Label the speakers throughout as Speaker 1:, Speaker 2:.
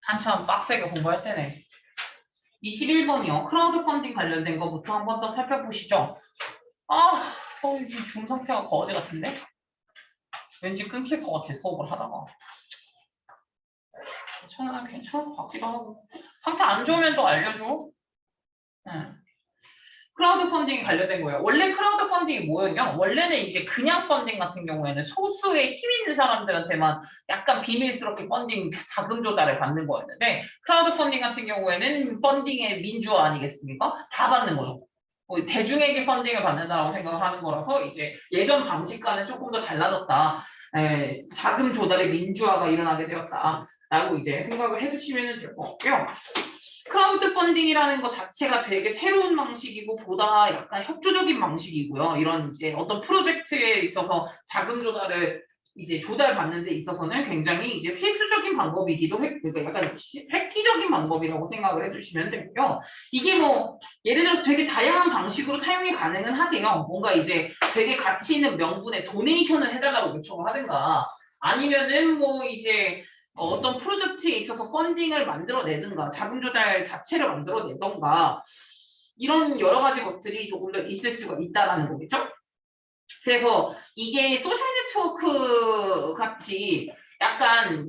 Speaker 1: 한참 빡세게 공부할 때네. 21번이요. 크라우드 펀딩 관련된 거부터 한 번 더 살펴보시죠. 이 줌 상태가 거지 같은데? 왠지 끊길 것 같아, 수업을 하다가. 괜찮을 것 같기도 하고. 상태 안 좋으면 또 알려줘. 크라우드 펀딩이 관련된 거예요. 원래 크라우드 펀딩이 뭐였냐? 원래는 이제 그냥 펀딩 같은 경우에는 소수의 힘 있는 사람들한테만 약간 비밀스럽게 펀딩 자금 조달을 받는 거였는데, 크라우드 펀딩 같은 경우에는 펀딩의 민주화 아니겠습니까? 다 받는 거죠. 대중에게 펀딩을 받는다고 생각을 하는 거라서 이제 예전 방식과는 조금 더 달라졌다. 자금 조달의 민주화가 일어나게 되었다라고 이제 생각을 해주시면 될 것 같고요. 크라우드 펀딩이라는 것 자체가 되게 새로운 방식이고 보다 약간 협조적인 방식이고요. 이런 이제 어떤 프로젝트에 있어서 자금 조달을 이제 조달받는 데 있어서는 굉장히 이제 필수적인 방법이기도 해, 그러니까 약간 획기적인 방법이라고 생각을 해주시면 되고요. 이게 뭐 예를 들어서 되게 다양한 방식으로 사용이 가능은 하대요. 뭔가 이제 되게 가치 있는 명분에 도네이션을 해달라고 요청을 하든가 아니면은 뭐 이제 어떤 프로젝트에 있어서 펀딩을 만들어내든가 자금 조달 자체를 만들어내던가 이런 여러 가지 것들이 조금 더 있을 수가 있다라는 거겠죠? 그래서 이게 소셜 네트워크 같이 약간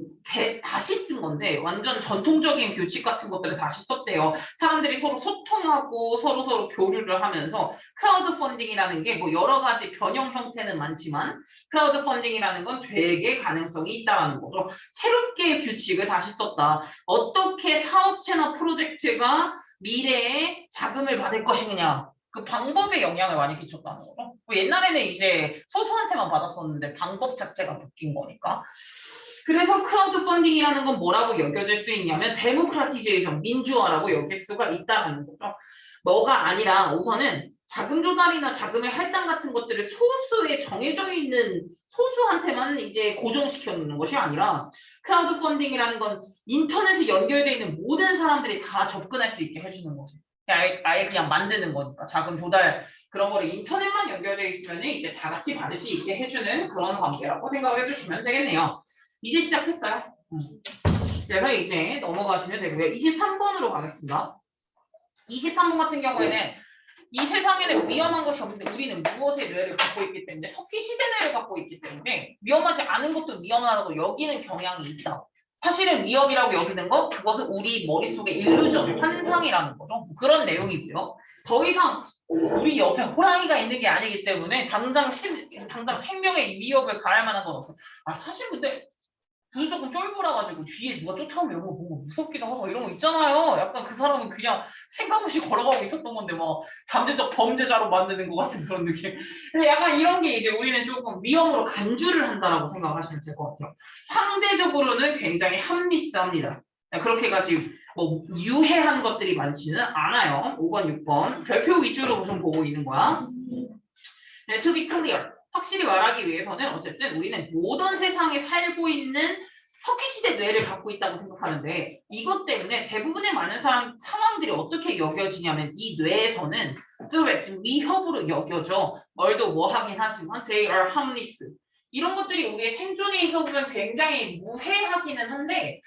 Speaker 1: 다시 쓴 건데 완전 전통적인 규칙 같은 것들을 다시 썼대요. 사람들이 서로 소통하고 서로 교류를 하면서 크라우드 펀딩이라는 게 뭐 여러 가지 변형 형태는 많지만 크라우드 펀딩이라는 건 되게 가능성이 있다라는 거죠. 새롭게 규칙을 다시 썼다. 어떻게 사업체나 프로젝트가 미래에 자금을 받을 것이냐. 그 방법에 영향을 많이 끼쳤다는 거죠. 옛날에는 이제 소수한테만 받았었는데 방법 자체가 바뀐 거니까. 그래서 크라우드 펀딩이라는 건 뭐라고 여겨질 수 있냐면 데모크라티제이션, 민주화라고 여길 수가 있다는 거죠. 뭐가 아니라 우선은 자금 조달이나 자금의 할당 같은 것들을 소수에 정해져 있는 소수한테만 이제 고정시켜 놓는 것이 아니라 크라우드 펀딩이라는 건 인터넷에 연결되어 있는 모든 사람들이 다 접근할 수 있게 해주는 거죠. 아예 그냥 만드는 거니까 자금 조달 그런 거를 인터넷만 연결되어 있으면 이제 다 같이 받을 수 있게 해주는 그런 관계라고 생각을 해주시면 되겠네요. 이제 시작했어요. 그래서 이제 넘어가시면 되고요. 23번으로 가겠습니다. 23번 같은 경우에는 이 세상에는 위험한 것이 없는데 우리는 무엇의 뇌를 갖고 있기 때문에 석기 시대 뇌를 갖고 있기 때문에 위험하지 않은 것도 위험하다고 여기는 경향이 있다. 사실은 위험이라고 여기는 거 그것은 우리 머릿속의 일루전, 환상이라는 거죠. 그런 내용이고요. 더 이상 우리 옆에 호랑이가 있는 게 아니기 때문에 당장 생명의 위협을 가할 만한 건 없어. 사실 근데 조금 쫄보라가지고 뒤에 누가 쫓아오면 뭔가 무섭기도 하고 이런 거 있잖아요. 약간 그 사람은 그냥 생각 없이 걸어가고 있었던 건데 막 잠재적 범죄자로 만드는 것 같은 그런 느낌. 근데 약간 이런 게 이제 우리는 조금 위험으로 간주를 한다라고 생각하시면 될 것 같아요. 상대적으로는 굉장히 합리스합니다. 그렇게까지 뭐 유해한 것들이 많지는 않아요. 5번, 6번 별표 위주로 좀 보고 있는 거야. 네, to be clear. 확실히 말하기 위해서는 어쨌든 우리는 모던 세상에 살고 있는 석기시대 뇌를 갖고 있다고 생각하는데 이것 때문에 대부분의 많은 상황들이 어떻게 여겨지냐면 이 뇌에서는 threat, 위협으로 여겨져. 뭘도 뭐 하긴 하지만 they are harmless. 이런 것들이 우리의 생존에 있어서는 굉장히 무해하기는 한데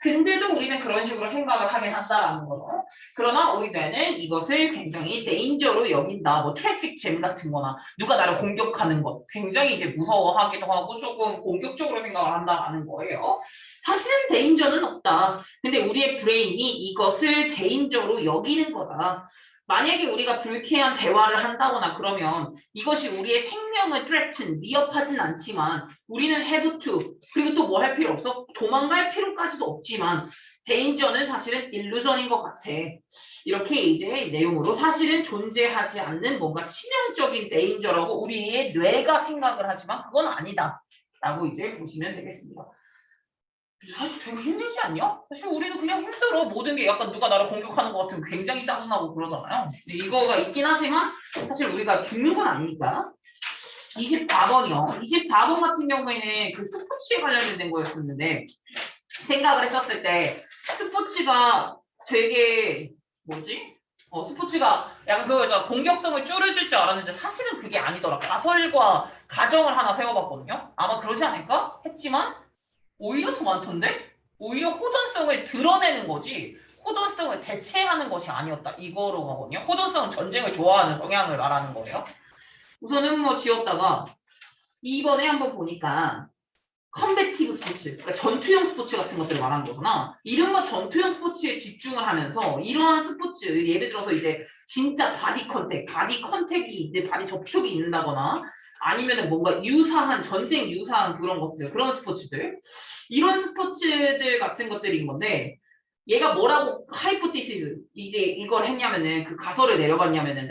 Speaker 1: 근데도 우리는 그런 식으로 생각을 하긴 한다라는 거죠. 그러나 우리 뇌는 이것을 굉장히 데인저로 여긴다. 뭐 트래픽 잼 같은 거나 누가 나를 공격하는 것 굉장히 이제 무서워하기도 하고 조금 공격적으로 생각을 한다라는 거예요. 사실은 데인저는 없다. 근데 우리의 브레인이 이것을 데인저로 여기는 거다. 만약에 우리가 불쾌한 대화를 한다거나 그러면 이것이 우리의 생명을 threaten, 위협하진 않지만 우리는 have to, 그리고 또 뭐 할 필요 없어? 도망갈 필요까지도 없지만 데인저는 사실은 일루전인 것 같아. 이렇게 이제 내용으로 사실은 존재하지 않는 뭔가 치명적인 데인저라고 우리의 뇌가 생각을 하지만 그건 아니다. 라고 이제 보시면 되겠습니다. 사실 되게 힘들지 않냐? 사실 우리는 그냥 힘들어. 모든 게 약간 누가 나를 공격하는 것 같으면 굉장히 짜증나고 그러잖아요. 이거가 있긴 하지만 사실 우리가 죽는 건 아니니까. 24번이요. 24번 같은 경우에는 그 스포츠에 관련된 거였었는데 생각을 했었을 때 스포츠가 되게 뭐지? 스포츠가 약간 그거죠. 공격성을 줄여줄 줄 알았는데 사실은 그게 아니더라. 가설과 가정을 하나 세워봤거든요. 아마 그러지 않을까? 했지만 오히려 더 많던데? 오히려 호전성을 호전성을 드러내는 거지 호전성을 대체하는 것이 아니었다. 이거로 가거든요. 호전성은 전쟁을 좋아하는 성향을 말하는 거예요. 우선은 뭐 지웠다가 2번에 한번 보니까 컴배티브 스포츠, 그러니까 전투형 스포츠 같은 것들을 말하는 거구나. 이른바 전투형 스포츠에 집중을 하면서 이러한 스포츠, 예를 들어서 이제 진짜 바디 컨택이 내 바디 접촉이 있는다거나 아니면은 뭔가 유사한 전쟁 유사한 그런 것들, 그런 스포츠들, 이런 스포츠들 같은 것들인 건데 얘가 뭐라고 하이포티시스 이제 이걸 했냐면은 그 가설을 내려봤냐면은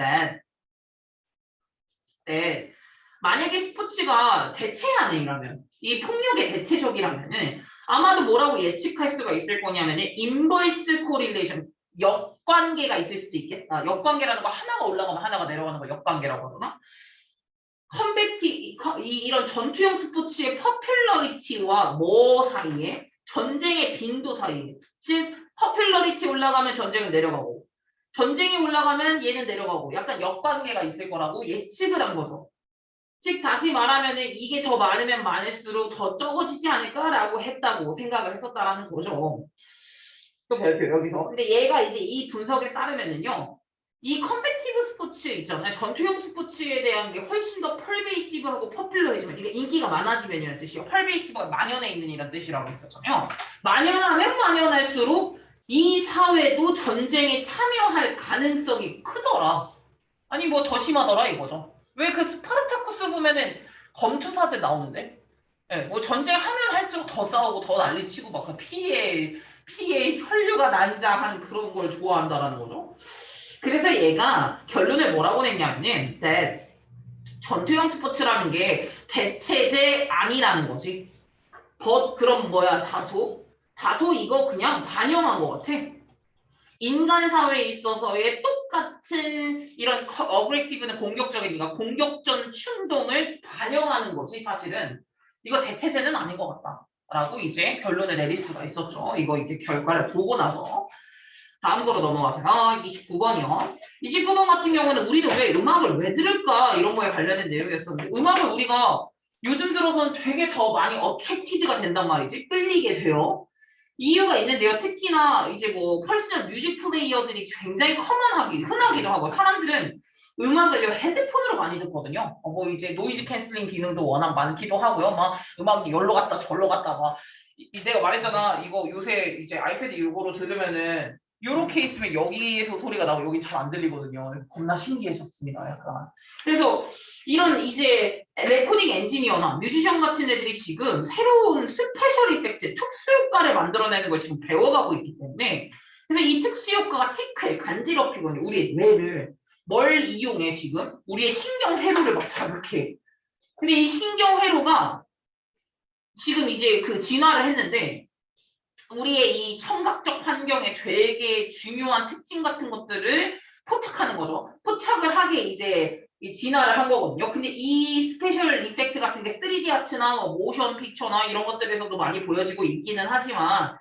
Speaker 1: 네, 만약에 스포츠가 대체하는이라면 이 폭력의 대체적이라면은 아마도 뭐라고 예측할 수가 있을 거냐면은 인버스 코릴레이션 역관계가 있을 수도 있겠다. 역관계라는 거 하나가 올라가면 하나가 내려가는 거 역관계라고 하나? 이런 전투형 스포츠의 퍼퓰러리티와 뭐 사이에 전쟁의 빈도 사이에 즉 퍼퓰러리티 올라가면 전쟁은 내려가고 전쟁이 올라가면 얘는 내려가고 약간 역관계가 있을 거라고 예측을 한 거죠. 즉 다시 말하면은 이게 더 많으면 많을수록 더 적어지지 않을까라고 했다고 생각을 했었다라는 거죠. 또 발표 여기서. 근데 얘가 이제 이 분석에 따르면은요. 이 컴배티브 스포츠 있잖아요. 전투형 스포츠에 대한 게 훨씬 더 펄베이시브하고 퍼퓰러해지면 이게 인기가 많아지면이라는 뜻이에요. 펄베이시브가 만연해 있는 이란 뜻이라고 했었잖아요. 만연하면 만연할수록 이 사회도 전쟁에 참여할 가능성이 크더라. 아니 뭐 더 심하더라 이거죠. 왜 그 스파르타쿠스 보면은 검투사들 나오는데? 네, 뭐 전쟁하면 할수록 더 싸우고 더 난리치고 막 피에 혈류가 난자한 그런 걸 좋아한다라는 거죠. 그래서 얘가 결론을 뭐라고 냈냐면은 전투형 스포츠라는 게 대체제 아니라는 거지. 그럼 뭐야 다소 이거 그냥 반영한 것 같아. 인간 사회에 있어서의 똑같은 이런 어그레시브는 공격적이니까 공격전 충동을 반영하는 거지 사실은. 이거 대체제는 아닌 것 같다. 라고 이제 결론을 내릴 수가 있었죠. 이거 이제 결과를 보고 나서. 다음 거로 넘어가세요. 29번이요. 29번 같은 경우는 우리는 왜 음악을 왜 들을까 이런 거에 관련된 내용이었었는데 음악을 우리가 요즘 들어서는 되게 더 많이 어트랙티드가 된단 말이지. 끌리게 돼요. 이유가 있는데요. 특히나 이제 뭐 퍼스널 뮤직 플레이어들이 굉장히 흔하기도 하고 사람들은 음악을 헤드폰으로 많이 듣거든요. 뭐 이제 노이즈 캔슬링 기능도 워낙 많기도 하고요. 막 음악이 열로 갔다 절로 갔다 막 내가 말했잖아. 이거 요새 이제 아이패드 이거로 들으면은 요렇게 있으면 여기에서 소리가 나고 여기 잘 안 들리거든요. 겁나 신기해졌습니다. 약간. 그래서 이런 이제 레코딩 엔지니어나 뮤지션 같은 애들이 지금 새로운 스페셜 이펙트, 특수 효과를 만들어내는 걸 지금 배워가고 있기 때문에 그래서 이 특수 효과가 간지럽히거든요. 우리의 뇌를 뭘 이용해 지금? 우리의 신경회로를 막 자극해. 근데 이 신경회로가 지금 이제 그 진화를 했는데 우리의 이 청각적 환경에 되게 중요한 특징 같은 것들을 포착하는 거죠. 포착을 하게 이제 진화를 한 거거든요. 근데 이 스페셜 이펙트 같은 게 3D 아트나 모션 픽처나 이런 것들에서도 많이 보여지고 있기는 하지만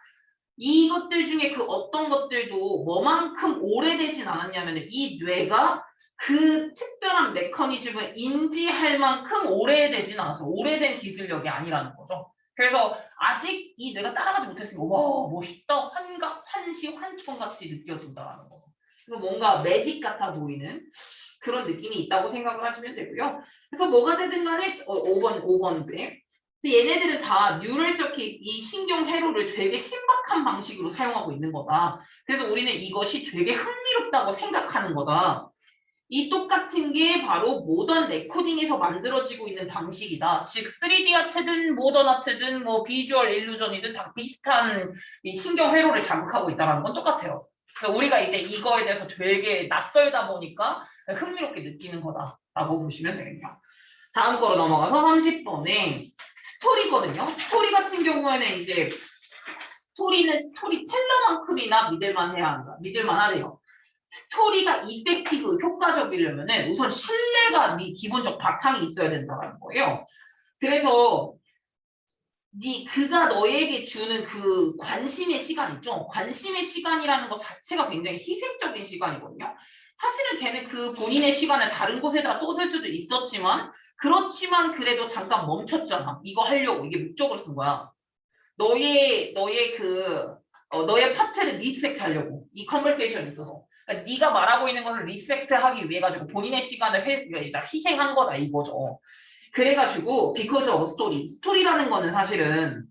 Speaker 1: 이것들 중에 그 어떤 것들도 뭐만큼 오래되진 않았냐면 이 뇌가 그 특별한 메커니즘을 인지할 만큼 오래되진 않아서 오래된 기술력이 아니라는 거죠. 그래서 아직 이 뇌가 따라가지 못했으니까 와 멋있다 환각 환시 환청같이 느껴진다는 거. 그래서 뭔가 매직 같아 보이는 그런 느낌이 있다고 생각을 하시면 되고요. 그래서 뭐가 되든 간에 5번인데 얘네들은 다 뉴럴 서킷 이 신경 회로를 되게 신박한 방식으로 사용하고 있는 거다. 그래서 우리는 이것이 되게 흥미롭다고 생각하는 거다. 이 똑같은 게 바로 모던 레코딩에서 만들어지고 있는 방식이다. 즉 3D 아트든 모던 아트든 뭐 비주얼 일루전이든 다 비슷한 이 신경 회로를 자극하고 있다는 건 똑같아요. 그러니까 우리가 이제 이거에 대해서 되게 낯설다 보니까 흥미롭게 느끼는 거다라고 보시면 되겠네요. 다음 거로 넘어가서 30번에 스토리거든요. 스토리 같은 경우에는 이제 스토리는 스토리텔러만큼이나 믿을만 한다. 믿을만 하대요. 스토리가 이펙티브, 효과적이려면은 우선 신뢰가 기본적 바탕이 있어야 된다는 거예요. 그래서 그가 너에게 주는 그 관심의 시간 있죠? 관심의 시간이라는 것 자체가 굉장히 희생적인 시간이거든요. 사실은 걔는 그 본인의 시간을 다른 곳에다 쏟을 수도 있었지만 그렇지만 그래도 잠깐 멈췄잖아. 이거 하려고 이게 목적으로 쓴 거야. 너의 그 너의 파트를 리스펙트 하려고 이 컨버세이션이 있어서 그러니까 네가 말하고 있는 것을 리스펙트 하기 위해 가지고 본인의 시간을 그러니까 희생한 거다 이거죠. 그래가지고 because of story. 스토리라는 거는 사실은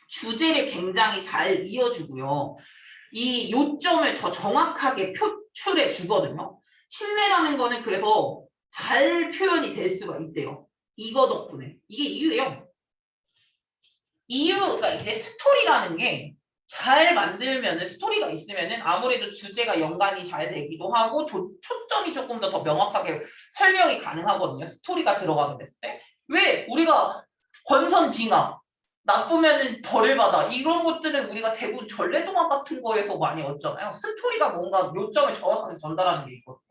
Speaker 1: 주제를 굉장히 잘 이어주고요. 이 요점을 더 정확하게 표출해 주거든요. 신뢰라는 거는 그래서 잘 표현이 될 수가 있대요. 이거 덕분에. 이게 이유예요. 이유가 이제 스토리라는 게 잘 만들면은 스토리가 있으면은 아무래도 주제가 연관이 잘 되기도 하고 초점이 조금 더 명확하게 설명이 가능하거든요. 스토리가 들어가게 됐을 때. 왜 우리가 권선징악 나쁘면은 벌을 받아 이런 것들은 우리가 대부분 전래동화 같은 거에서 많이 얻잖아요. 스토리가 뭔가 요점을 정확하게 전달하는 게 있거든요.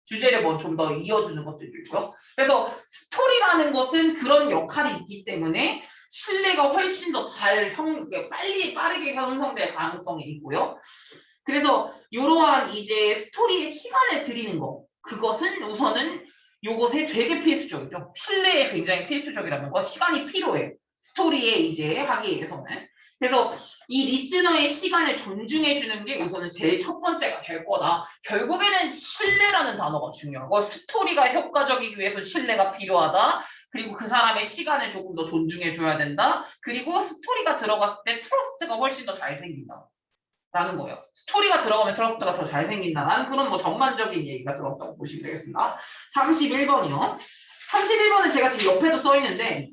Speaker 1: 주제를 뭐 좀 더 이어주는 것들도 있고요. 그래서 스토리라는 것은 그런 역할이 있기 때문에 신뢰가 훨씬 더 빠르게 형성될 가능성이 있고요. 그래서 이러한 이제 스토리에 시간을 들이는 거, 그것은 우선은 요것에 되게 필수적이죠. 신뢰에 굉장히 필수적이라는 거, 시간이 필요해요. 스토리에 이제 하기 위해서는. 그래서 이 리스너의 시간을 존중해주는 게 우선은 제일 첫 번째가 될 거다. 결국에는 신뢰라는 단어가 중요하고 스토리가 효과적이기 위해서 신뢰가 필요하다. 그리고 그 사람의 시간을 조금 더 존중해줘야 된다. 그리고 스토리가 들어갔을 때 트러스트가 훨씬 더 잘 생긴다. 라는 거예요. 스토리가 들어가면 트러스트가 더 잘 생긴다는 그런 뭐 전반적인 얘기가 들어갔다고 보시면 되겠습니다. 31번이요. 31번은 제가 지금 옆에도 써 있는데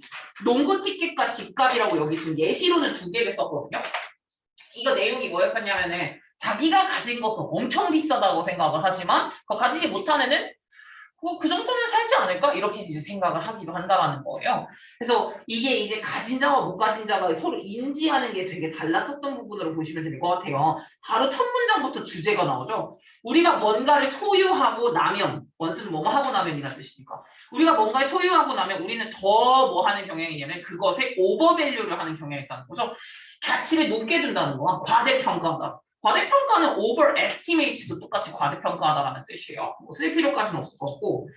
Speaker 1: 농구 티켓과 집값이라고 여기 지금 예시로는 두 개를 썼거든요. 이거 내용이 뭐였었냐면은 자기가 가진 것은 엄청 비싸다고 생각을 하지만 그거 가지지 못한 애는 그 정도는 살지 않을까? 이렇게 이제 생각을 하기도 한다라는 거예요. 그래서 이게 이제 가진 자와 못 가진 자가 서로 인지하는 게 되게 달랐었던 부분으로 보시면 될 것 같아요. 바로 첫 문장부터 주제가 나오죠. 우리가 뭔가를 소유하고 나면, 원스는 뭐뭐 하고 나면이라는 뜻이니까. 우리가 뭔가를 소유하고 나면 우리는 더 뭐 하는 경향이 있냐면 그것에 오버밸류를 하는 경향이 있다는 거죠. 가치를 높게 둔다는 거야. 과대평가다. 과대평가는 overestimate도 똑같이 과대평가하다라는 뜻이에요. 뭐 쓸 필요까지는 없을 것 같고.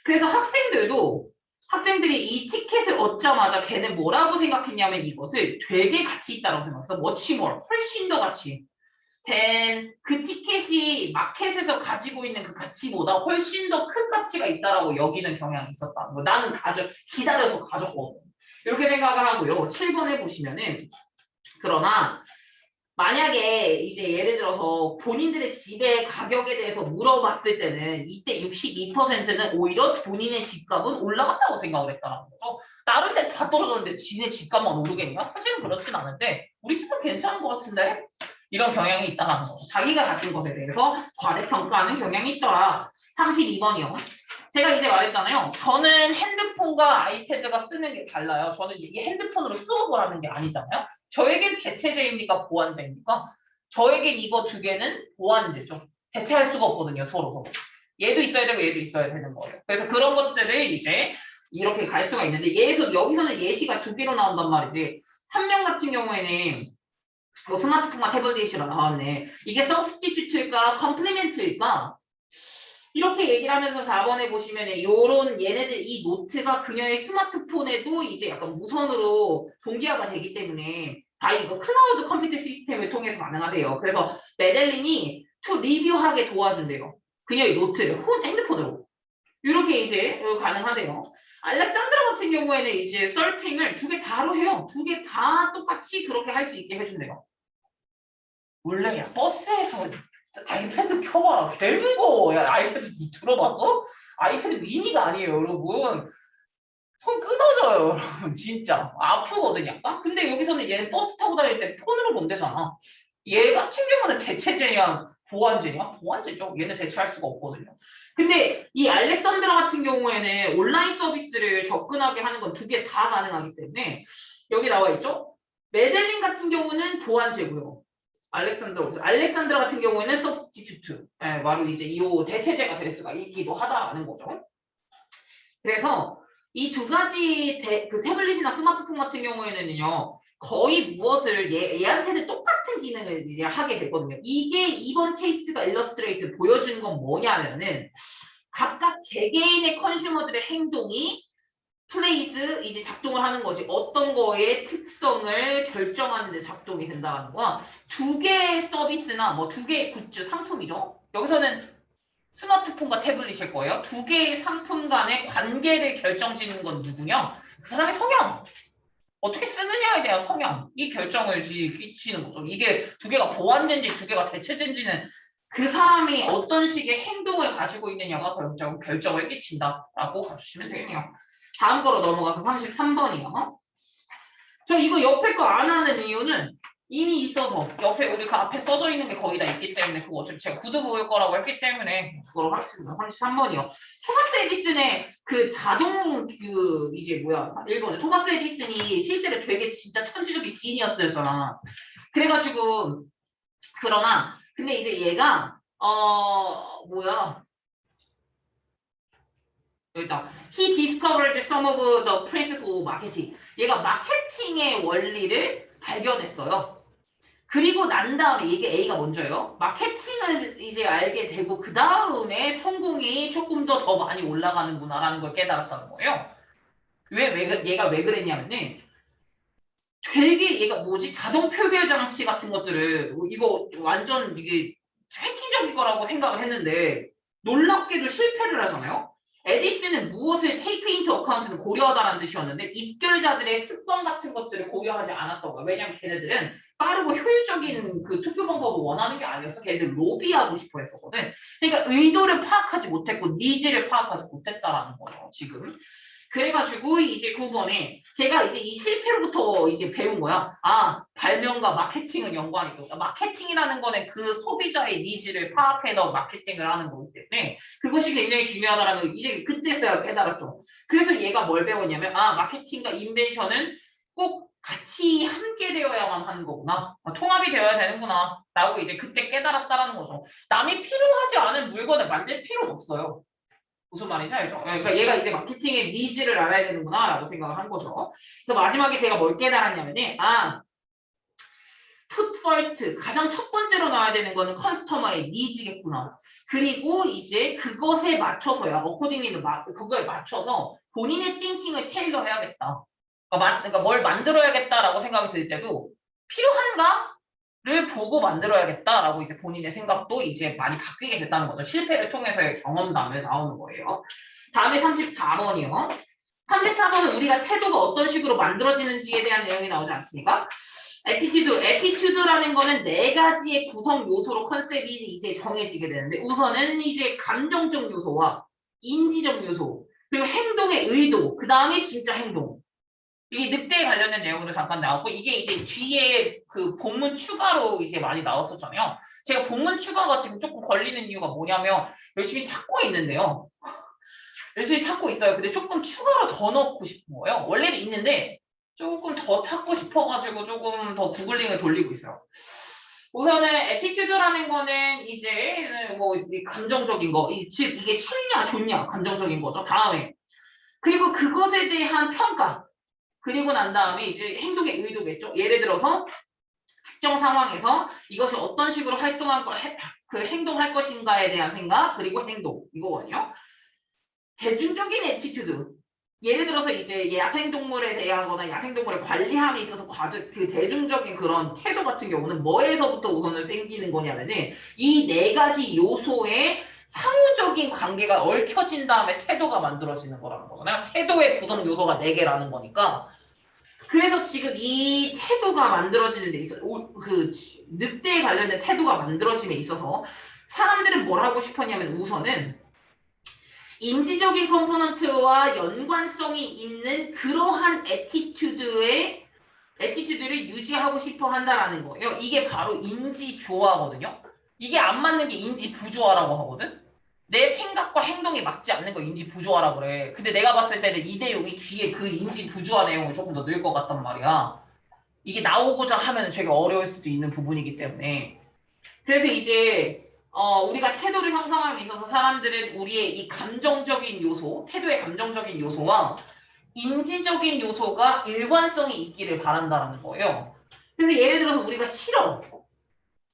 Speaker 1: 그래서 학생들이 이 티켓을 얻자마자 걔는 뭐라고 생각했냐면 이것을 되게 가치 있다고 생각해서 much more, 훨씬 더 가치. 그 티켓이 마켓에서 가지고 있는 그 가치보다 훨씬 더 큰 가치가 있다라고 여기는 경향이 있었다는 거. 나는 기다려서 가졌거든. 이렇게 생각을 하고요. 7번에 보시면은 그러나 만약에 이제 예를 들어서 본인들의 집의 가격에 대해서 물어봤을 때는 이때 62%는 오히려 본인의 집값은 올라갔다고 생각을 했다는 거죠. 다른 데 다 떨어졌는데 지네 집값만 오르겠냐? 사실은 그렇진 않은데 우리 집은 괜찮은 것 같은데? 이런 경향이 있다는 거죠. 자기가 가진 것에 대해서 과대평가하는 경향이 있더라. 32번이요. 제가 이제 말했잖아요. 저는 핸드폰과 아이패드가 쓰는 게 달라요. 저는 이게 핸드폰으로 수업을 하는 게 아니잖아요. 저에겐 대체제입니까? 보완제입니까? 저에겐 이거 두 개는 보완제죠. 대체할 수가 없거든요. 서로. 얘도 있어야 되고 얘도 있어야 되는 거예요. 그래서 그런 것들을 이제 이렇게 갈 수가 있는데 여기서는 예시가 두 개로 나온단 말이지. 한 명 같은 경우에는 뭐 스마트폰과 태블릿이라 나왔네. 이게 서브스티튜트일까? 컴플리멘트일까? 이렇게 얘기를 하면서 4번에 보시면 요런 얘네들 이 노트가 그녀의 스마트폰에도 이제 약간 무선으로 동기화가 되기 때문에 다 이거 클라우드 컴퓨터 시스템을 통해서 가능하대요. 그래서 메델린이 투 리뷰하게 도와준대요. 그녀의 노트를 핸드폰으로. 이렇게 이제 가능하대요. 알렉산드라 같은 경우에는 이제 서핑을 두 개 다로 해요. 두 개 다 똑같이 그렇게 할 수 있게 해준대요. 원래 야 버스에서 아이패드 켜봐라. 개 무거워. 야 아이패드 들어봤어? 아이패드 미니가 아니에요, 여러분. 손 끊어져요, 여러분. 진짜 아프거든 약간. 근데 여기서는 얘 버스 타고 다닐 때 폰으로 본대잖아. 얘 같은 경우는 대체제냐 보완제냐? 보완제죠. 얘는 대체할 수가 없거든요. 근데 이 알렉산드라 같은 경우에는 온라인 서비스를 접근하게 하는 건 두 개 다 가능하기 때문에 여기 나와 있죠. 메델린 같은 경우는 보완제고요. 알렉산드라 같은 경우에는 서브스티튜트, 바로 이제 이 대체제가 될 수가 있기도 하다라는 거죠. 그래서 이 두 가지 그 태블릿이나 스마트폰 같은 경우에는요, 거의 무엇을 얘한테는 똑같은 기능을 이제 하게 되거든요. 이게 이번 케이스가 일러스트레이트 보여주는 건 뭐냐면은 각각 개개인의 컨슈머들의 행동이 플레이스 이제 작동을 하는 거지. 어떤 거의 특성을 결정하는 데 작동이 된다는 거야. 두 개의 서비스나 뭐 두 개의 굿즈, 상품이죠. 여기서는 스마트폰과 태블릿일 거예요. 두 개의 상품 간의 관계를 결정짓는 건 누구냐? 그 사람의 성향. 어떻게 쓰느냐에 대한 성향. 이 결정을 끼치는 거죠. 이게 두 개가 보완된지 두 개가 대체된지는 그 사람이 어떤 식의 행동을 가지고 있느냐가 결정을 끼친다라고 봐주시면 되겠네요. 다음 거로 넘어가서 33번이요. 저 이거 옆에 거 안 하는 이유는 이미 있어서 옆에 우리 그 앞에 써져 있는 게 거의 다 있기 때문에 그거 어차피 제가 구두 보일 거라고 했기 때문에 그거로 하겠습니다. 33번이요. 토마스 에디슨의 그 자동 그 이제 뭐야 일본의 토마스 에디슨이 실제로 되게 진짜 천지적인 지니어스였잖아. 그래가지고 그러나 근데 이제 얘가 뭐야 여기다 He discovered some of the principle of marketing. 얘가 마케팅의 원리를 발견했어요. 그리고 난 다음에 이게 A가 먼저예요. 마케팅을 이제 알게 되고 그 다음에 성공이 조금 더 많이 올라가는구나라는 걸 깨달았다는 거예요. 얘가 왜 그랬냐면은 되게 얘가 뭐지 자동 표결 장치 같은 것들을 이거 완전 이게 획기적인 거라고 생각을 했는데 놀랍게도 실패를 하잖아요. 에디슨은 무엇을 take into account는 고려하다라는 뜻이었는데 입결자들의 습관 같은 것들을 고려하지 않았던 거예요. 왜냐하면 걔네들은 빠르고 효율적인 그 투표 방법을 원하는 게 아니었어. 걔네들 로비하고 싶어 했었거든. 그러니까 의도를 파악하지 못했고 니즈를 파악하지 못했다라는 거죠. 지금. 그래가지고 이제 9번에 걔가 이제 이 실패로부터 이제 배운 거야. 아, 발명과 마케팅은 연관이 있다. 마케팅이라는 거는 그 소비자의 니즈를 파악해서 마케팅을 하는 거기 때문에 그것이 굉장히 중요하다라는 걸 이제 그때서야 깨달았죠. 그래서 얘가 뭘 배웠냐면 아, 마케팅과 인벤션은 꼭 같이 함께 되어야만 하는 거구나. 통합이 되어야 되는구나. 라고 이제 그때 깨달았다라는 거죠. 남이 필요하지 않은 물건을 만들 필요는 없어요. 무슨 말인지 알죠? 그러니까 얘가 이제 마케팅의 니즈를 알아야 되는구나 라고 생각을 한 거죠. 그래서 마지막에 걔가 뭘 깨달았냐면은 put first 가장 첫 번째로 나와야 되는 거는 커스터머의 니즈겠구나. 그리고 이제 그것에 맞춰서야 accordingly는 그거에 맞춰서 본인의 띵킹을 테일러 해야겠다. 그러니까 뭘 만들어야겠다라고 생각이 들 때도 필요한가? 를 보고 만들어야겠다라고 이제 본인의 생각도 이제 많이 바뀌게 됐다는 거죠. 실패를 통해서의 경험담을 나오는 거예요. 다음에 34번이요. 34번은 우리가 태도가 어떤 식으로 만들어지는지에 대한 내용이 나오지 않습니까? 에티튜드라는 거는 네 가지의 구성 요소로 컨셉이 이제 정해지게 되는데 우선은 이제 감정적 요소와 인지적 요소 그리고 행동의 의도 그 다음에 진짜 행동 이게 늑대에 관련된 내용으로 잠깐 나왔고 이게 이제 뒤에 그 본문 추가로 이제 많이 나왔었잖아요. 제가 본문 추가가 지금 조금 걸리는 이유가 뭐냐면 열심히 찾고 있는데요. 열심히 찾고 있어요. 근데 조금 추가로 더 넣고 싶은 거예요. 원래는 있는데 조금 더 찾고 싶어가지고 조금 더 구글링을 돌리고 있어요. 우선은 에티튜드라는 거는 이제 뭐 감정적인 거, 즉 이게 싫냐 좋냐 감정적인 거죠. 다음에 그리고 그것에 대한 평가. 그리고 난 다음에 이제 행동의 의도겠죠. 예를 들어서 특정 상황에서 이것이 어떤 식으로 그 행동할 것인가에 대한 생각 그리고 행동 이거거든요. 대중적인 애티튜드 예를 들어서 이제 야생동물에 대하거나 야생동물의 관리함에 있어서 그 대중적인 그런 태도 같은 경우는 뭐에서부터 우선은 생기는 거냐면은 이 네 가지 요소의 상호적인 관계가 얽혀진 다음에 태도가 만들어지는 거라는 거잖아요. 태도의 구성 요소가 4개라는 거니까 그래서 지금 이 태도가 만들어지는 데 있어 그 늑대에 관련된 태도가 만들어짐에 있어서 사람들은 뭘 하고 싶었냐면 우선은 인지적인 컴포넌트와 연관성이 있는 그러한 에티튜드를 유지하고 싶어 한다라는 거예요. 이게 바로 인지조화거든요. 이게 안 맞는 게 인지부조화라고 하거든. 내 생각과 행동이 맞지 않는 거 인지부조화라고 그래. 근데 내가 봤을 때는 이 내용이 뒤에 그 인지부조화 내용을 조금 더 넣을 것 같단 말이야. 이게 나오고자 하면 되게 어려울 수도 있는 부분이기 때문에. 그래서 이제 우리가 태도를 형성함에 있어서 사람들은 우리의 이 감정적인 요소, 태도의 감정적인 요소와 인지적인 요소가 일관성이 있기를 바란다는 거예요. 그래서 예를 들어서 우리가 싫어.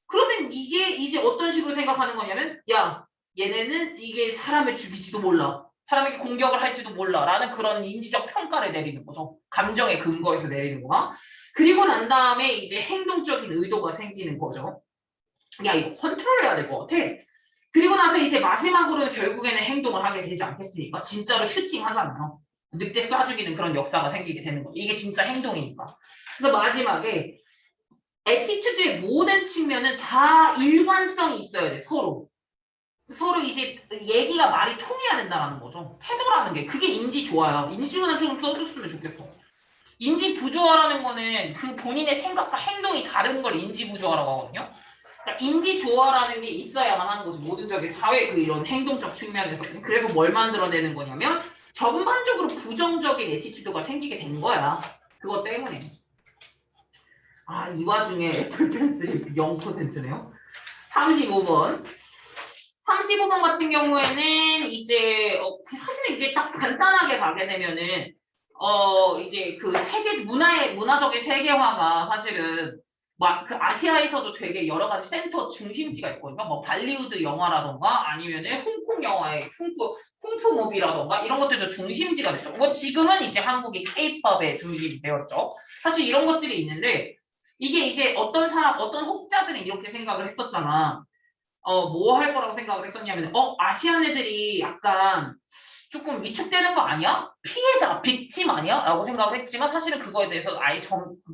Speaker 1: 그러면 이게 이제 어떤 식으로 생각하는 거냐면 야 얘네는 이게 사람을 죽일지도 몰라. 사람에게 공격을 할지도 몰라 라는 그런 인지적 평가를 내리는 거죠. 감정의 근거에서 내리는 거야. 그리고 난 다음에 이제 행동적인 의도가 생기는 거죠. 야, 이거 컨트롤해야 될 것 같아. 그리고 나서 이제 마지막으로는 결국에는 행동을 하게 되지 않겠습니까? 진짜로 슈팅 하잖아요. 늑대 쏴 죽이는 그런 역사가 생기게 되는 거예요. 이게 진짜 행동이니까. 그래서 마지막에 애티튜드의 모든 측면은 다 일관성이 있어야 돼, 서로. 서로 이제 얘기가 말이 통해야 된다는 거죠. 태도라는 게. 그게 인지 좋아요. 인지 좋아는 좀 써줬으면 좋겠어. 인지 부조화라는 거는 그 본인의 생각과 행동이 다른 걸 인지 부조화라고 하거든요. 그러니까 인지 조화라는 게 있어야만 하는 거죠. 모든적인 사회 그 이런 행동적 측면에서. 그래서 뭘 만들어내는 거냐면 전반적으로 부정적인 애티튜드가 생기게 된 거야. 그것 때문에. 아, 이 와중에 애플 펜슬이 0%네요. 35번. 35번 같은 경우에는 이제 사실은 이제 딱 간단하게 가게 되면은 이제 그 세계 문화적인 세계화가 사실은 막 그 아시아에서도 되게 여러 가지 센터 중심지가 있거든요. 뭐 발리우드 영화라던가 아니면은 홍콩 영화의 쿵푸무비라던가 이런 것들도 중심지가 됐죠. 뭐 지금은 이제 한국이 K-팝의 중심이 되었죠. 사실 이런 것들이 있는데 이게 이제 어떤 혹자들은 이렇게 생각을 했었잖아. 뭐 할 거라고 생각을 했었냐면, 아시안 애들이 약간 조금 위축되는 거 아니야? 피해자, 빅팀 아니야? 라고 생각을 했지만 사실은 그거에 대해서 아예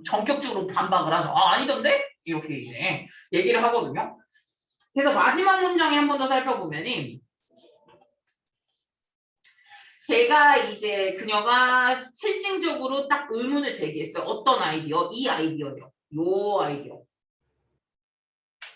Speaker 1: 전격적으로 반박을 하죠. 아, 아니던데? 이렇게 이제 얘기를 하거든요. 그래서 마지막 문장에 한 번 더 살펴보면이, 그녀가 실질적으로 딱 의문을 제기했어요. 어떤 아이디어? 이 아이디어요. 요 아이디어.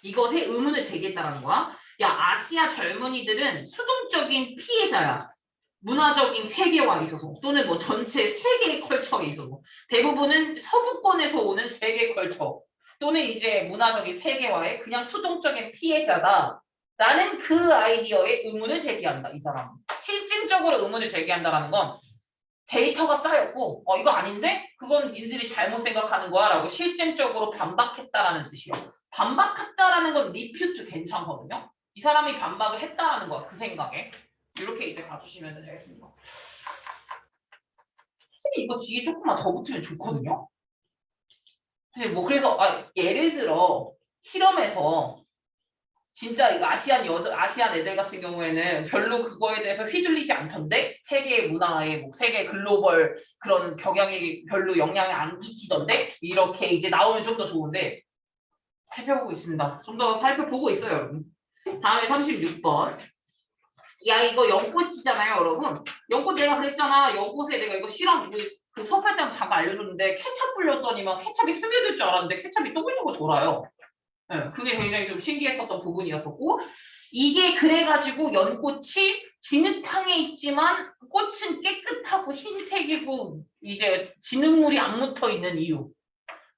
Speaker 1: 이것에 의문을 제기했다는 거야. 야, 아시아 젊은이들은 수동적인 피해자야. 문화적인 세계화에 있어서 또는 뭐 전체 세계의 컬처에 있어서 대부분은 서구권에서 오는 세계 컬처 또는 이제 문화적인 세계화의 그냥 수동적인 피해자다. 라는 그 아이디어에 의문을 제기한다. 이 사람은. 실질적으로 의문을 제기한다는 건 데이터가 쌓였고 이거 아닌데? 그건 니들이 잘못 생각하는 거야 라고 실질적으로 반박했다라는 뜻이요. 반박했다라는 건 리퓨트 괜찮거든요. 이 사람이 반박을 했다라는 거야. 그 생각에. 이렇게 이제 봐주시면 되겠습니다. 사실 이거 뒤에 조금만 더 붙으면 좋거든요. 사실 뭐 그래서 예를 들어 실험에서 진짜 이거 아시안 애들 같은 경우에는 별로 그거에 대해서 휘둘리지 않던데 세계 문화에 뭐 세계 글로벌 그런 경향이 별로 영향이 안 끼치던데 이렇게 이제 나오면 좀 더 좋은데 살펴보고 있습니다. 좀 더 살펴보고 있어요, 여러분. 다음에 36번. 야, 이거 연꽃이잖아요, 여러분. 연꽃 내가 그랬잖아. 연꽃에 내가 이거 실험 그 수업할 때 잠깐 알려줬는데 케찹 불렸더니만 케찹이 스며들 줄 알았는데 케찹이 또글또글 돌아요. 네, 그게 굉장히 좀 신기했었던 부분이었었고 이게 그래가지고 연꽃이 진흙탕에 있지만 꽃은 깨끗하고 흰색이고 이제 진흙물이 안 묻어 있는 이유는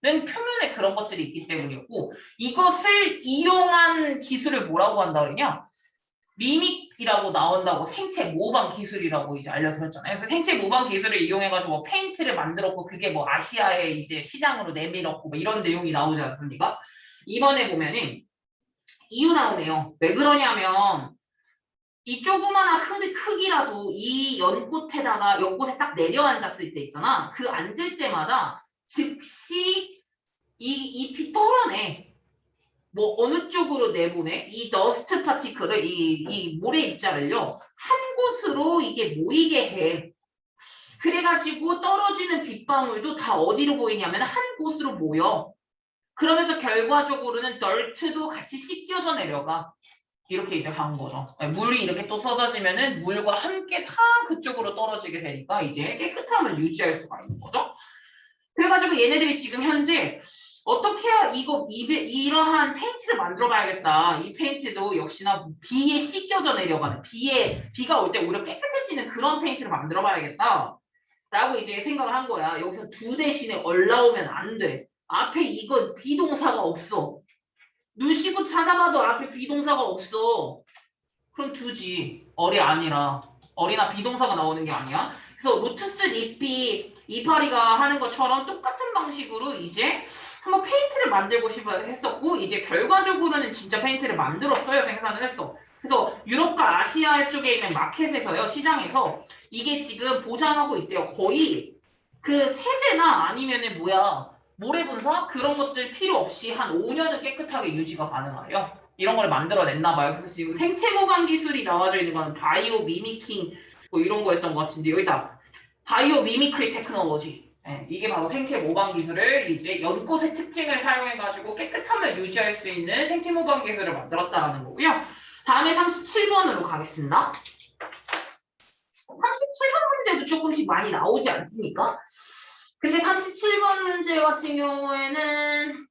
Speaker 1: 표면에 그런 것들이 있기 때문이었고 이것을 이용한 기술을 뭐라고 한다 그러냐? 미믹이라고 나온다고 생체 모방 기술이라고 이제 알려드렸잖아요. 그래서 생체 모방 기술을 이용해가지고 뭐 페인트를 만들었고 그게 뭐 아시아의 이제 시장으로 내밀었고 뭐 이런 내용이 나오지 않습니까? 이번에 보면은 이유 나오네요. 왜 그러냐면 이 조그마한 흙이라도 이 연꽃에 딱 내려앉았을 때 있잖아. 그 앉을 때마다 즉시 이 잎이 털어내. 뭐 어느 쪽으로 내보내? 이 더스트 파티클을 이 모래 입자를요 한 곳으로 이게 모이게 해. 그래가지고 떨어지는 빗방울도 다 어디로 보이냐면 한 곳으로 모여. 그러면서 결과적으로는 덜트도 같이 씻겨져 내려가. 이렇게 이제 간 거죠. 물이 이렇게 또 쏟아지면은 물과 함께 다 그쪽으로 떨어지게 되니까 이제 깨끗함을 유지할 수가 있는 거죠. 그래가지고 얘네들이 지금 현재 어떻게 이러한 페인트를 만들어 봐야겠다. 이 페인트도 역시나 비에 씻겨져 내려가는 비가 올 때 오히려 깨끗해지는 그런 페인트를 만들어 봐야겠다. 라고 이제 생각을 한 거야. 여기서 두 대신에 올라오면 안 돼. 앞에 이거 비동사가 없어. 눈 씻고 찾아봐도 앞에 비동사가 없어. 그럼 두지. 어리나 비동사가 나오는 게 아니야. 그래서 루트스 리스피 이파리가 하는 것처럼 똑같은 방식으로 이제 한번 페인트를 만들고 싶어 했었고 이제 결과적으로는 진짜 페인트를 만들었어요. 생산을 했어. 그래서 유럽과 아시아 쪽에 있는 마켓에서요, 시장에서 이게 지금 보장하고 있대요. 거의 그 세제나 아니면은 모래 분사 그런 것들 필요 없이 한 5년은 깨끗하게 유지가 가능해요. 이런 걸 만들어냈나 봐요. 그래서 지금 생체 보관 기술이 나와져 있는 건 바이오 미미킹 뭐 이런 거였던 것 같은데 여기다 바이오 미미크리 테크놀로지. 네, 이게 바로 생체 모방 기술을 이제 연꽃의 특징을 사용해가지고 깨끗함을 유지할 수 있는 생체 모방 기술을 만들었다라는 거고요. 다음에 37번으로 가겠습니다. 37번 문제도 조금씩 많이 나오지 않습니까? 근데 37번 문제 같은 경우에는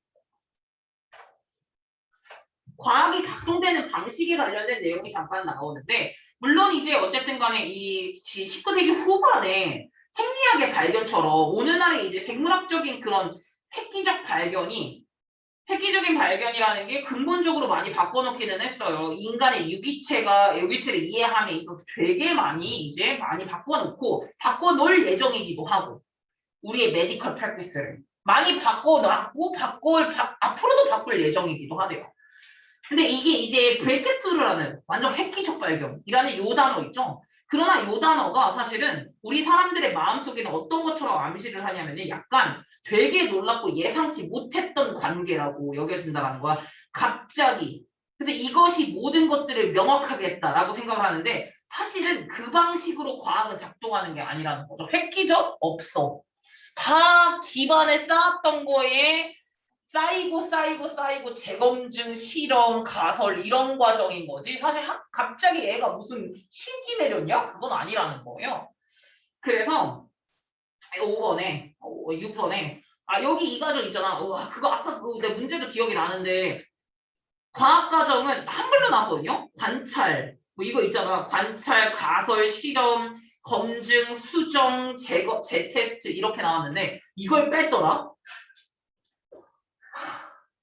Speaker 1: 과학이 작동되는 방식에 관련된 내용이 잠깐 나오는데 물론 이제 어쨌든 간에 이 19세기 후반에 생리학의 발견처럼 오늘날의 이제 생물학적인 그런 획기적인 발견이라는 게 근본적으로 많이 바꿔놓기는 했어요. 인간의 유기체를 이해함에 있어서 되게 많이 바꿔놓고 바꿔놓을 예정이기도 하고 우리의 메디컬 프랙티스를 많이 바꿔놨고 앞으로도 바꿀 예정이기도 하대요. 근데 이게 이제 브레이크스루라는 완전 획기적 발견이라는 요 단어 있죠. 그러나 요 단어가 사실은 우리 사람들의 마음속에는 어떤 것처럼 암시를 하냐면은 약간 되게 놀랍고 예상치 못했던 관계라고 여겨진다는 거야. 갑자기. 그래서 이것이 모든 것들을 명확하게 했다라고 생각을 하는데 사실은 그 방식으로 과학은 작동하는 게 아니라는 거죠. 획기적? 없어. 다 기반에 쌓았던 거에 쌓이고 재검증, 실험, 가설 이런 과정인 거지. 사실 갑자기 애가 무슨 신기 내렸냐? 그건 아니라는 거예요. 그래서 5번에, 6번에 여기 이 과정 있잖아. 와, 그거 아까 내 문제도 기억이 나는데 과학 과정은 한글로 나왔거든요. 관찰, 뭐 이거 있잖아. 관찰, 가설, 실험, 검증, 수정, 재테스트 이렇게 나왔는데 이걸 뺐더라.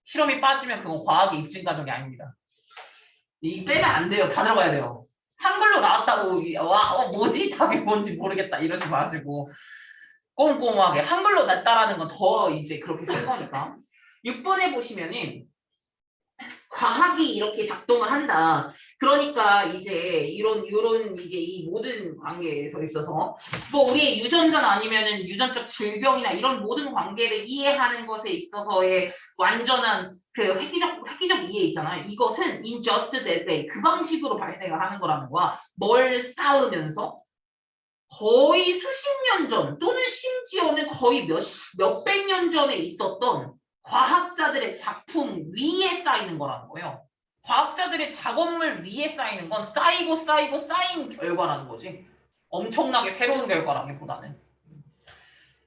Speaker 1: 실험이 빠지면 그건 과학의 입증 과정이 아닙니다. 이 빼면 안 돼요. 다 들어가야 돼요. 한글로 나왔다고 뭐지? 답이 뭔지 모르겠다 이러지 마시고 꼼꼼하게 한글로 냈다라는 건 더 이제 그렇게 쓸 거니까 6번에 보시면은 과학이 이렇게 작동을 한다. 그러니까 이제 이런 이제 이 모든 관계에서 있어서 뭐 우리의 유전자나 아니면은 유전적 질병이나 이런 모든 관계를 이해하는 것에 있어서의 완전한 그 획기적 이해 있잖아요. 이것은 in just that way 그 방식으로 발생을 하는 거라는 거야. 뭘 쌓으면서 거의 수십 년 전 또는 심지어는 거의 몇백 년 전에 있었던 과학자들의 작품 위에 쌓이는 거라는 거예요. 과학자들의 작업물 위에 쌓이는 건 쌓인 결과라는 거지. 엄청나게 새로운 결과라기보다는.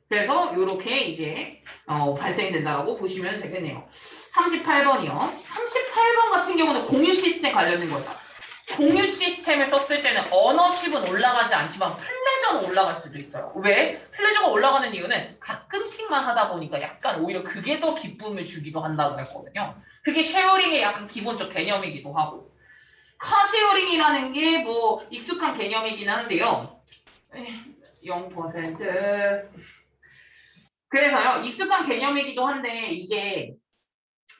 Speaker 1: 그래서 이렇게 이제 발생된다라고 보시면 되겠네요. 38번이요. 38번 같은 경우는 공유 시스템 관련된 거다. 공유 시스템을 썼을 때는 언어십은 올라가지 않지만 플레저는 올라갈 수도 있어요. 왜? 플레저가 올라가는 이유는 가끔씩만 하다 보니까 약간 오히려 그게 더 기쁨을 주기도 한다고 했거든요. 그게 쉐어링의 약간 기본적 개념이기도 하고 카쉐어링이라는 게 뭐 익숙한 개념이긴 한데요. 0% 그래서요. 익숙한 개념이기도 한데 이게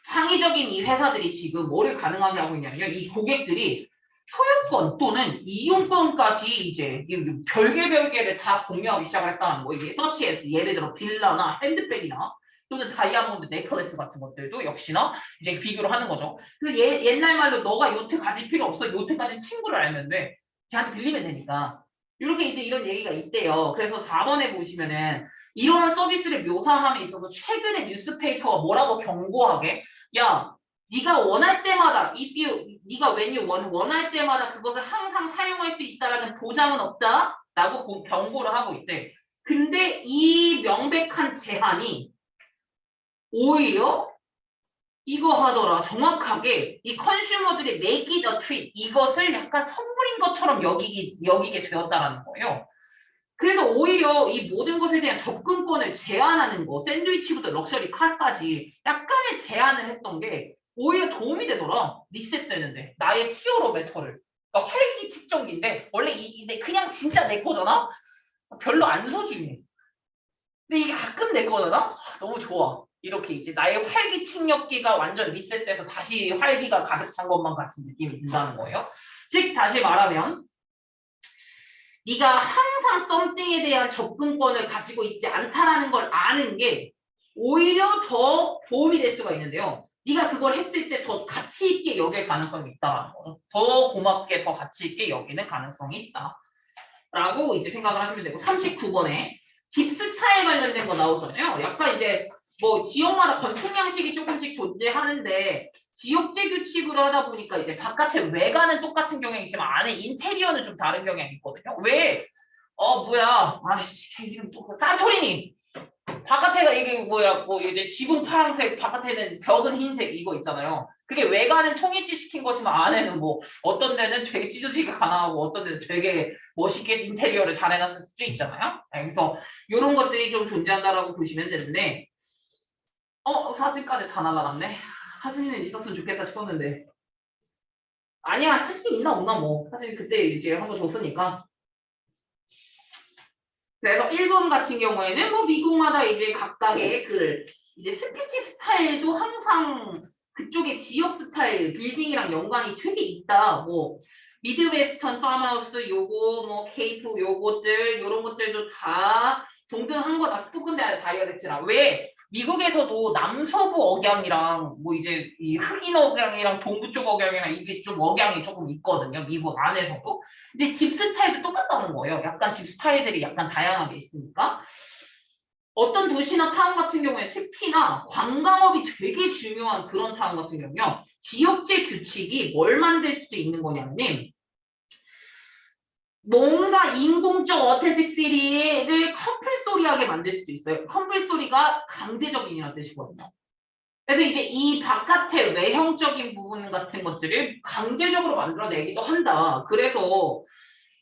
Speaker 1: 창의적인 이 회사들이 지금 뭐를 가능하게 하고 있냐면요. 이 고객들이 소유권 또는 이용권까지 이제 별개를 다 공유하기 시작을 했다는 거. 이게 서치에서 예를 들어 빌라나 핸드백이나 또는 다이아몬드 넥클래스 같은 것들도 역시나 이제 비교를 하는 거죠. 그래서 옛날 말로 너가 요트 가질 필요 없어. 요트까지 친구를 알면 돼. 걔한테 빌리면 되니까. 이렇게 이제 이런 얘기가 있대요. 그래서 4번에 보시면은 이런 서비스를 묘사함에 있어서 최근에 뉴스페이퍼가 뭐라고 경고하게 야 네가 원할 때마다 네가 when you 원할 때마다 그것을 항상 사용할 수 있다라는 보장은 없다라고 경고를 하고 있대. 근데 이 명백한 제한이 오히려 이거 하더라. 정확하게 이 컨슈머들이 make it a treat 이것을 약간 선물인 것처럼 여기게 되었다라는 거예요. 그래서 오히려 이 모든 것에 대한 접근권을 제한하는 거, 샌드위치부터 럭셔리 카까지 약간의 제한을 했던 게 오히려 도움이 되더라. 리셋되는데. 나의 치어로메터를. 그러니까 활기 측정기인데 원래 이게 그냥 진짜 내 거잖아? 별로 안 소중해. 근데 이게 가끔 내 거잖아? 너무 좋아. 이렇게 이제 나의 활기 측력기가 완전 리셋돼서 다시 활기가 가득 찬 것만 같은 느낌이 든다는 거예요. 즉 다시 말하면 네가 항상 썸띵에 대한 접근권을 가지고 있지 않다라는 걸 아는 게 오히려 더 도움이 될 수가 있는데요. 네가 그걸 했을 때 더 가치 있게 여길 가능성이 있다라는 거. 더 고맙게 더 가치 있게 여기는 가능성이 있다. 라고 이제 생각을 하시면 되고 39번에 집 스타일 관련된 거 나오잖아요. 약간 이제 뭐 지역마다 건축 양식이 조금씩 존재하는데 지역제 규칙으로 하다 보니까 이제 바깥에 외관은 똑같은 경향이 있지만 안에 인테리어는 좀 다른 경향이 있거든요. 왜? 뭐야? 아씨, 걔 이름 또 산토리니. 바깥에가 이게 뭐야? 뭐 이제 지붕 파란색, 바깥에는 벽은 흰색 이거 있잖아요. 그게 외관은 통일시킨 거지만 안에는 뭐 어떤 데는 되게 찢어지게 가능하고 어떤 데는 되게 멋있게 인테리어를 잘 해놨을 수도 있잖아요. 그래서 이런 것들이 좀 존재한다라고 보시면 되는데 사진까지 다 날라갔네. 사진은 있었으면 좋겠다 싶었는데 아니야 사진이 있나 없나 뭐 사진 그때 이제 한번 줬으니까 그래서 일본 같은 경우에는 뭐 미국마다 이제 각각의 그 이제 스피치 스타일도 항상 그쪽의 지역 스타일 빌딩이랑 연관이 되게 있다. 뭐 미드웨스턴 팜하우스 요거 뭐 케이프 요것들 요런 것들도 다 동등한 거다. 스포큰 다이어렉트랑 왜 미국에서도 남서부 억양이랑 뭐 이제 이 흑인 억양이랑 동부 쪽 억양이랑 이게 좀 억양이 조금 있거든요. 미국 안에서도. 근데 집 스타일도 똑같다는 거예요. 약간 집 스타일들이 약간 다양하게 있으니까. 어떤 도시나 타운 같은 경우에 특히나 관광업이 되게 중요한 그런 타운 같은 경우요. 지역제 규칙이 뭘 만들 수도 있는 거냐면 뭔가 인공적 어텐틱시티를 컴플소리하게 만들 수도 있어요. 컴플소리가 강제적인이라는 뜻이거든요. 그래서 이제 이 바깥의 외형적인 부분 같은 것들을 강제적으로 만들어내기도 한다. 그래서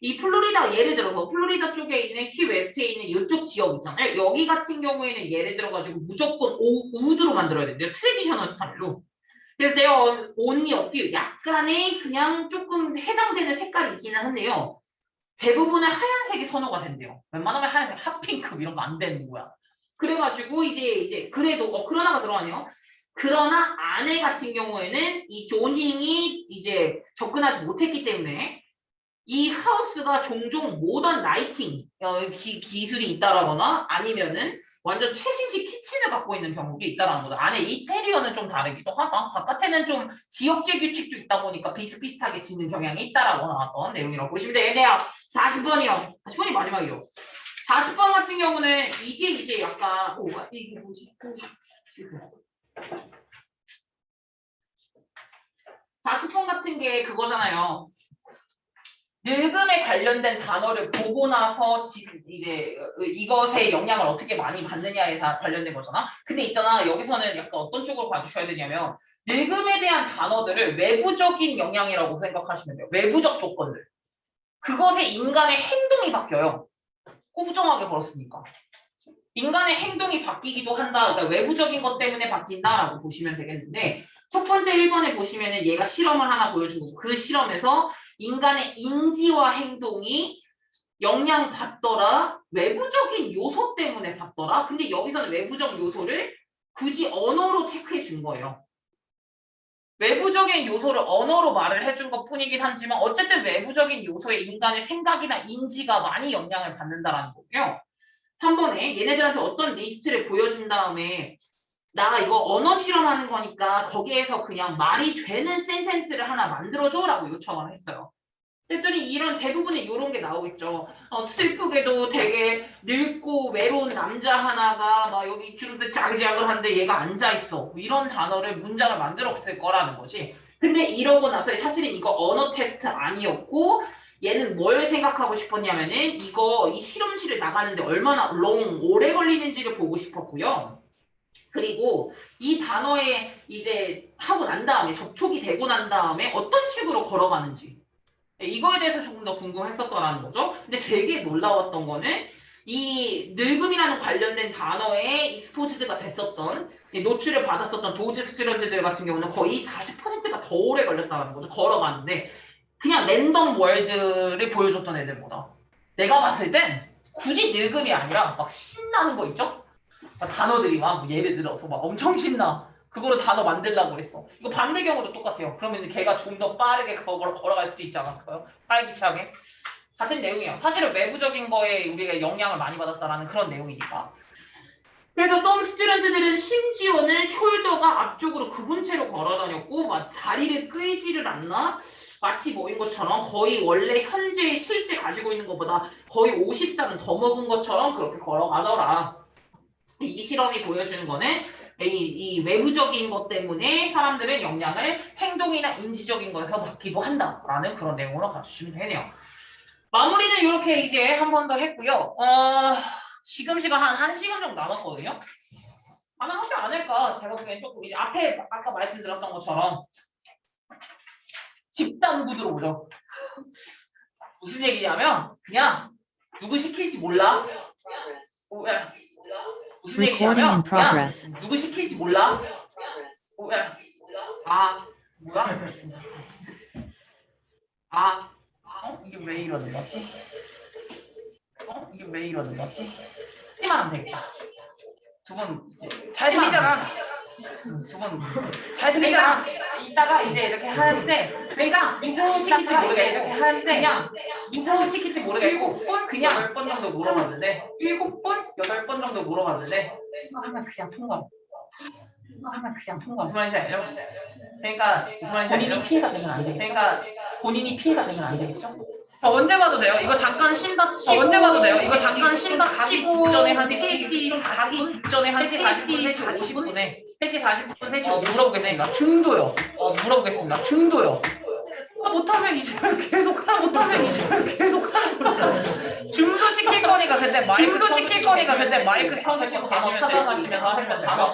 Speaker 1: 이 플로리다 예를 들어서 플로리다 쪽에 있는 키웨스트에 있는 이쪽 지역 있잖아요. 여기 같은 경우에는 예를 들어가지고 무조건 우드로 만들어야 된대요. 트레디셔널 스타일로. 그래서 내가 온리 어필 약간의 그냥 조금 해당되는 색깔이 있기는 한데요. 대부분은 하얀색이 선호가 된대요. 웬만하면 하얀색, 핫핑크 이런 거 안 되는 거야. 그래가지고 이제 그래도 그러나가 들어가네요. 그러나 아내 같은 경우에는 이 조닝이 이제 접근하지 못했기 때문에 이 하우스가 종종 모던 라이팅 기술이 있다라거나 아니면은 완전 최신식 키친을 갖고 있는 경우도 있다라는 거죠. 안에 인테리어는 좀 다르기도 하다. 바깥에는 좀 지역제 규칙도 있다 보니까 비슷비슷하게 짓는 경향이 있다라고 나왔던 내용이라고 보시면 돼요. 얘네야 40번이요. 40번이 마지막이요. 40번 같은 경우는 이게 이제 약간 이게 뭐지? 40번 같은 게 그거잖아요. 늙음에 관련된 단어를 보고 나서 지금 이제 이것의 영향을 어떻게 많이 받느냐에 다 관련된 거잖아. 근데 있잖아 여기서는 약간 어떤 쪽으로 봐주셔야 되냐면 늙음에 대한 단어들을 외부적인 영향이라고 생각하시면 돼요. 외부적 조건들. 그것에 인간의 행동이 바뀌어요. 꾸부정하게 걸었으니까. 인간의 행동이 바뀌기도 한다. 그러니까 외부적인 것 때문에 바뀐다라고 보시면 되겠는데 첫 번째 1번에 보시면은 얘가 실험을 하나 보여준 거고 그 실험에서 인간의 인지와 행동이 영향받더라. 외부적인 요소 때문에 받더라. 근데 여기서는 외부적 요소를 굳이 언어로 체크해 준 거예요. 외부적인 요소를 언어로 말을 해준 것 뿐이긴 하지만 어쨌든 외부적인 요소에 인간의 생각이나 인지가 많이 영향을 받는다라는 거고요. 3번에 얘네들한테 어떤 리스트를 보여준 다음에 나 이거 언어 실험하는 거니까 거기에서 그냥 말이 되는 센텐스를 하나 만들어줘 라고 요청을 했어요. 그랬더니 이런 대부분의 이런 게 나오고 있죠. 슬프게도 되게 늙고 외로운 남자 하나가 막 여기 주름도 자글자글한데 얘가 앉아있어. 뭐 이런 단어를 문장을 만들었을 거라는 거지. 근데 이러고 나서 사실은 이거 언어 테스트 아니었고 얘는 뭘 생각하고 싶었냐면은 이 실험실을 나가는데 얼마나 오래 걸리는지를 보고 싶었고요. 그리고 이 단어에 이제 하고 난 다음에 접촉이 되고 난 다음에 어떤 식으로 걸어가는지 이거에 대해서 조금 더 궁금했었더라는 거죠. 근데 되게 놀라웠던 거는 이 늙음이라는 관련된 단어에 익스포즈가 됐었던 노출을 받았었던 도즈 스튜던트들 같은 경우는 거의 40%가 더 오래 걸렸다는 거죠. 걸어가는데 그냥 랜덤 월드를 보여줬던 애들보다 내가 봤을 땐 굳이 늙음이 아니라 막 신나는 거 있죠? 막 단어들이 막 예를 들어서 막 엄청 신나. 그거로 단어 만들라고 했어. 이거 반대 경우도 똑같아요. 그러면 걔가 좀 더 빠르게 그거로 걸어갈 수도 있지 않았을까요? 활기차게. 같은 내용이에요. 사실은 외부적인 거에 우리가 영향을 많이 받았다라는 그런 내용이니까. 그래서 some 스튜던트들은 심지어는 숄더가 앞쪽으로 굽은 채로 걸어다녔고 막 다리를 끌지를 않나? 마치 뭐인 것처럼 거의 원래 현재 실제 가지고 있는 것보다 거의 50살은 더 먹은 것처럼 그렇게 걸어가더라. 이 실험이 보여주는 거는 이 외부적인 것 때문에 사람들은 영향을 행동이나 인지적인 것에서 받기도 한다라는 그런 내용으로 가주시면 되네요. 마무리는 이렇게 이제 한 번 더 했고요. 지금 시간 한 1시간 정도 남았거든요. 가능하지 않을까? 제가 보기엔 조금 이제 앞에 아까 말씀드렸던 것처럼 집단 구도로 오죠. 무슨 얘기냐면 그냥 누구 시킬지 몰라. 야, 무슨
Speaker 2: Recording in
Speaker 1: 얘기냐면 그냥
Speaker 2: progress.
Speaker 1: 누구 시킬지 몰라. 야, 뭐야? 이게 왜 이러는 거지? 이게 왜 이러는 거지? 이만 하면 되겠다. 두 번 잘 들리잖아. 두 번 잘 들리잖아. 이따가 이제 이렇게 하는데 그러니까 누구 시킬지 모르겠고 이렇게 하는데 그냥 누구 시킬지 모르겠고 그냥 10번 정도 물어봤는데 7번, 8번 정도 물어봤는데 이거 하면 그냥 통과. 무슨 말인지 알죠? 그러니까 본인이 피해가 되면 안 되겠죠? 본인이 피해가 되면 안 되겠죠? 언제 봐도 돼요. 이거 잠깐 쉰다 치고. 언제 봐도 돼요. 이거 잠깐 쉰다 치고. 직전에 한 3시, 가기 직전에 한 3시 40분에 3시 40분, 3시 물어보겠습니다. 중도요. 물어보겠습니다. 중도요. 못하면 이제 계속 하는 거죠. 중도 시킬 거니까 근데 마이크 켜놓으시고 단어 찾아가시면서 하시면 돼요.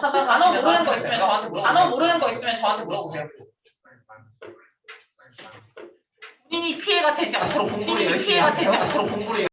Speaker 1: 단어 모르는 거 있으면 저한테 물어보세요. 본인이 피해가 되지 않도록 공부를 열심히 하세요.